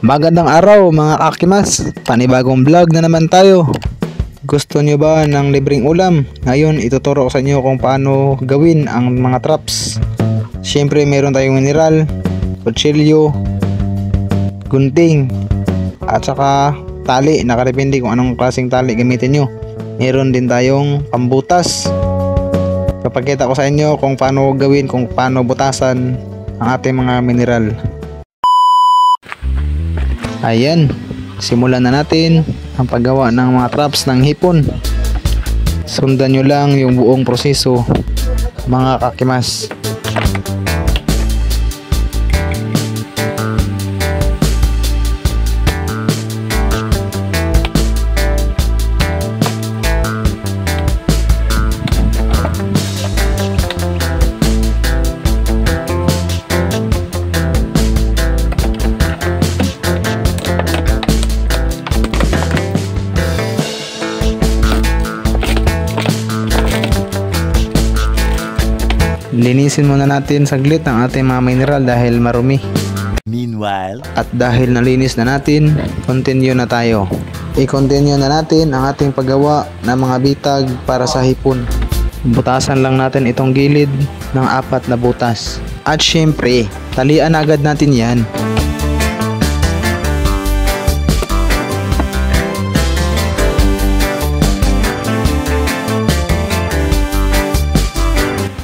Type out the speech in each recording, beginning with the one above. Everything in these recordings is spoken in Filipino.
Magandang araw mga kakimas, panibagong vlog na naman tayo. Gusto nyo ba ng libreng ulam? Ngayon ituturo ko sa inyo kung paano gawin ang mga traps. Siyempre meron tayong mineral, kutsilyo, gunting, at saka tali. Nakadepende kung anong klaseng tali gamitin nyo. Meron din tayong pambutas. Papakita ko sa inyo kung paano gawin, kung paano butasan ang ating mga mineral. Ayan, simulan na natin ang paggawa ng mga traps ng hipon. Sundan nyo lang yung buong proseso mga kakimas. Linisin muna natin saglit ang ating mga mineral dahil marumi. Meanwhile, at dahil nalinis na natin, continue na tayo. I-continue na natin ang ating paggawa ng mga bitag para sa hipon. Butasan lang natin itong gilid ng 4 na butas. At syempre, talian agad natin yan.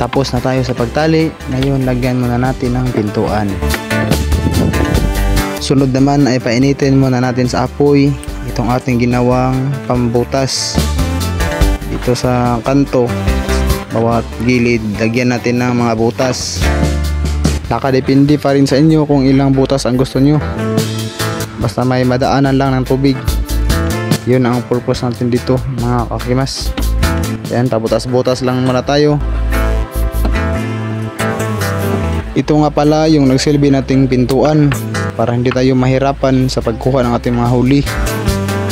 Tapos na tayo sa pagtali. Ngayon lagyan muna natin ng pintuan. Sunod naman ay painitin muna natin sa apoy itong ating ginawang pambutas. Dito sa kanto, bawat gilid, lagyan natin ng mga butas. Nakadepende pa rin sa inyo kung ilang butas ang gusto nyo. Basta may madaanan lang ng tubig. Yun ang purpose natin dito mga kakimas. Ayan, pabutas-butas lang muna tayo. Ito nga pala yung nagsilbi nating pintuan para hindi tayo mahirapan sa pagkuha ng ating mga huli.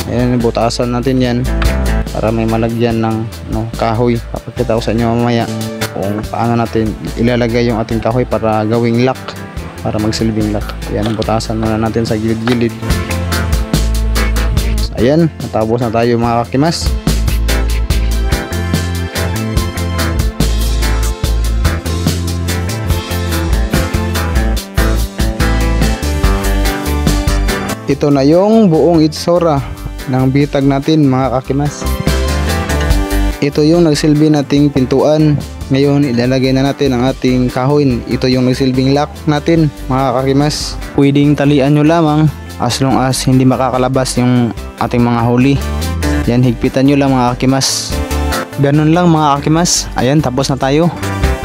Ayan, butasan natin yan para may malagyan ng kahoy. Papakita ko sa inyo mamaya kung paano natin ilalagay yung ating kahoy para gawing lock, para magsilbing lock. Ayan, butasan muna natin sa gilid-gilid. Ayan, natapos na tayo mga kakimas. Ito na yung buong itsura ng bitag natin mga kakimas. Ito yung nagsilbi nating pintuan. Ngayon ilalagay na natin ang ating kahoy. Ito yung nagsilbing lock natin mga kakimas. Pwedeng talian nyo lamang as long as hindi makakalabas yung ating mga huli. Yan, higpitan nyo lang mga kakimas. Ganun lang mga kakimas. Ayan, tapos na tayo.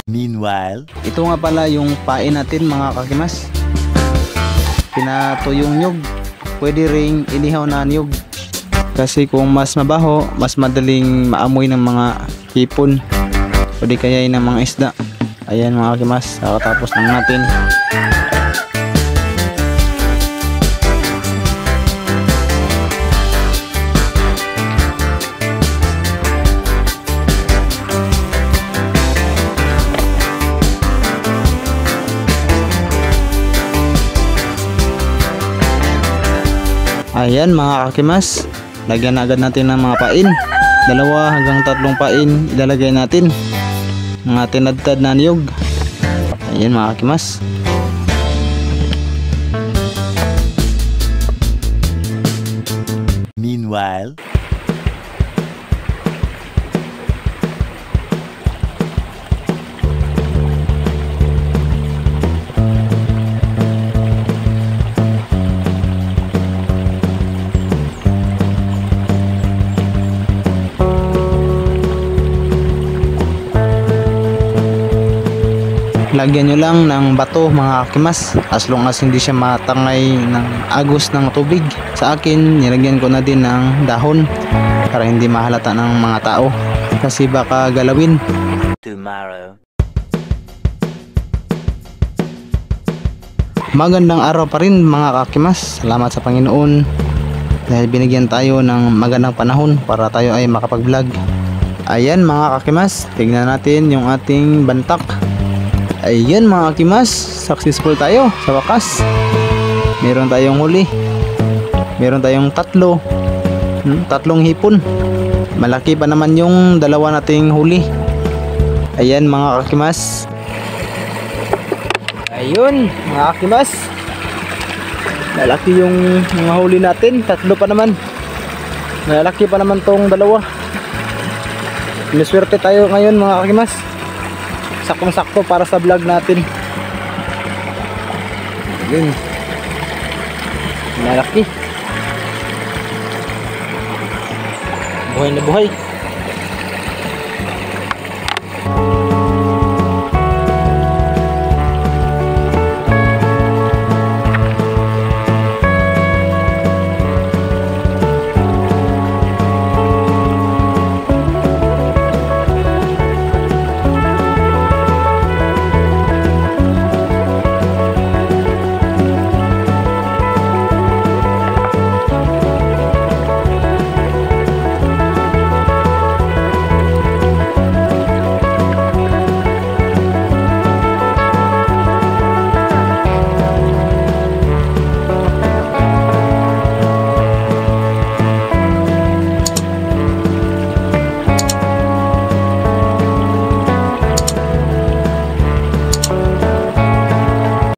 meanwhile, Ito nga pala yung pain natin mga kakimas. Pinatuyong nyug. Pwede ring inihaw na niyog kasi kung mas mabaho, mas madaling maamoy ng mga hipon. Pwede kayain ng mga isda. Ayan mga kakimas, kakatapos lang natin. Ayan mga kakimas, lagyan na agad natin ng mga pain. 2 hanggang 3 pain ilalagay natin. Mga tinadtad na niyog. Ayan mga kakimas. meanwhile, Lagyan nyo lang ng bato mga kakimas as long as hindi siya matangay ng agos ng tubig. Sa akin, nilagyan ko na din ng dahon para hindi mahalata ng mga tao kasi baka galawin. tomorrow. Magandang araw pa rin mga kakimas. Salamat sa Panginoon dahil binigyan tayo ng magandang panahon para tayo ay makapag-vlog. Ayan mga kakimas, tignan natin yung ating bantak. Ayan mga kakimas, successful tayo sa wakas. Meron tayong huli. Meron tayong tatlo. Tatlong hipon. Malaki pa naman yung dalawa nating huli. Ayan mga kakimas. Ayun mga kakimas. Malaki yung mga huli natin. Tatlo pa naman. Malaki pa naman tong dalawa. Maswerte tayo ngayon mga kakimas. Saktong-sakto para sa vlog natin. Ayun. Malaki. Buhay na buhay.